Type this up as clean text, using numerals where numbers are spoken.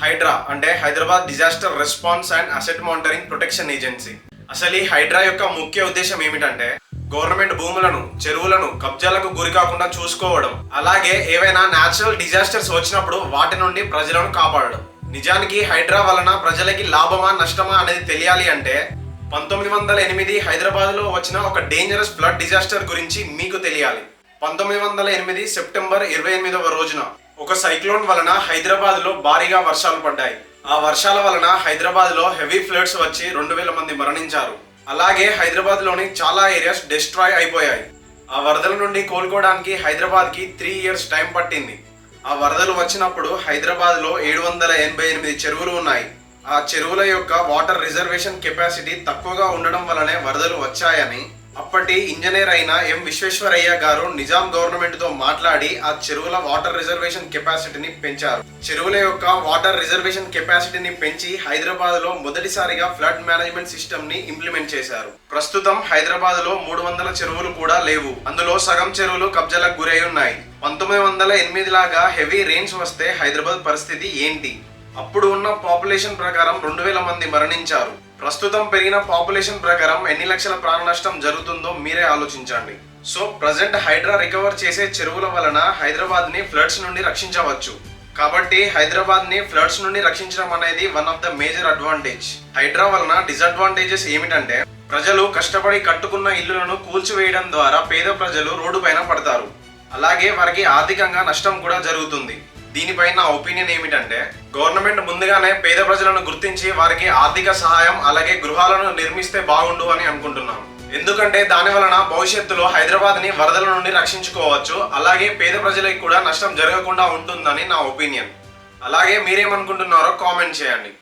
హైడ్రా అంటే Hyderabad disaster response and asset monitoring protection agency. అసలు ఈ హైడ్రా యొక్క ముఖ్య ఉద్దేశం ఏమిటంటే గవర్నమెంట్ భూములను, చెరువులను కబ్జాలకు గురి కాకుండా చూసుకోవడం, అలాగే ఏవైనా న్యాచురల్ డిజాస్టర్స్ వచ్చినప్పుడు వాటి నుండి ప్రజలను కాపాడడం. నిజానికి హైడ్రా వలన ప్రజలకి లాభమా నష్టమా అనేది తెలియాలి అంటే 1908 హైదరాబాద్లో వచ్చిన ఒక డేంజరస్ ఫ్లడ్ డిజాస్టర్ గురించి మీకు తెలియాలి. 1908 సెప్టెంబర్ 28వ రోజున ఒక సైక్లోన్ వలన హైదరాబాద్లో భారీగా వర్షాలు పడ్డాయి. ఆ వర్షాల వలన హైదరాబాద్లో హెవీ ఫ్లడ్స్ వచ్చి 2000 మంది మరణించారు. అలాగే హైదరాబాద్లోని చాలా ఏరియాస్ డిస్ట్రాయ్ అయిపోయాయి. ఆ వరదల నుండి కోలుకోవడానికి హైదరాబాద్కి 3 years టైం పట్టింది. ఆ వరదలు వచ్చినప్పుడు హైదరాబాద్లో 788 చెరువులు ఉన్నాయి. ఆ చెరువుల యొక్క వాటర్ రిజర్వేషన్ కెపాసిటీ తక్కువగా ఉండడం వలనే వరదలు వచ్చాయని అప్పటి ఇంజనీర్ అయిన ఎం విశ్వేశ్వరయ్య గారు నిజాం గవర్నమెంట్ తో మాట్లాడి ఆ చెరువుల వాటర్ రిజర్వేషన్ కెపాసిటీని పెంచారు. చెరువుల యొక్క వాటర్ రిజర్వేషన్ కెపాసిటీని పెంచి హైదరాబాద్ లో మొదటిసారిగా ఫ్లడ్ మేనేజ్మెంట్ సిస్టమ్ ని ఇంప్లిమెంట్ చేశారు. ప్రస్తుతం హైదరాబాద్ లో 300 చెరువులు కూడా లేవు. అందులో సగం చెరువులు కబ్జాలకు గురై ఉన్నాయి. 1908 లాగా హెవీ రెయిన్స్ వస్తే హైదరాబాద్ పరిస్థితి ఏంటి? అప్పుడు ఉన్న పాపులేషన్ ప్రకారం 2000 మంది మరణించారు. ప్రస్తుతం పెరిగిన పాపులేషన్ ప్రకారం ఎన్ని లక్షల ప్రాణ నష్టం జరుగుతుందో మీరే ఆలోచించండి. సో ప్రజెంట్ హైడ్రా రికవర్ చేసే చెరువుల వలన హైదరాబాద్ ని ఫ్లడ్స్ నుండి రక్షించవచ్చు. కాబట్టి హైదరాబాద్ ని ఫ్లడ్స్ నుండి రక్షించడం అనేది one of the major advantage. HYDRAA వలన డిసడ్వాంటేజెస్ ఏమిటంటే ప్రజలు కష్టపడి కట్టుకున్న ఇల్లులను కూల్చివేయడం ద్వారా పేద ప్రజలు రోడ్డు పైన పడతారు. అలాగే వారికి ఆర్థికంగా నష్టం కూడా జరుగుతుంది. దీనిపై నా ఒపీనియన్ ఏమిటంటే గవర్నమెంట్ ముందుగానే పేద ప్రజలను గుర్తించి వారికి ఆర్థిక సహాయం అలాగే గృహాలను నిర్మిస్తే బాగుండు అని అనుకుంటున్నాను. ఎందుకంటే దాని వలన భవిష్యత్తులో హైదరాబాద్ ని వరదల నుండి రక్షించుకోవచ్చు. అలాగే పేద ప్రజలకు కూడా నష్టం జరగకుండా ఉంటుందని నా ఒపీనియన్. అలాగే మీరేమనుకుంటున్నారో కామెంట్ చేయండి.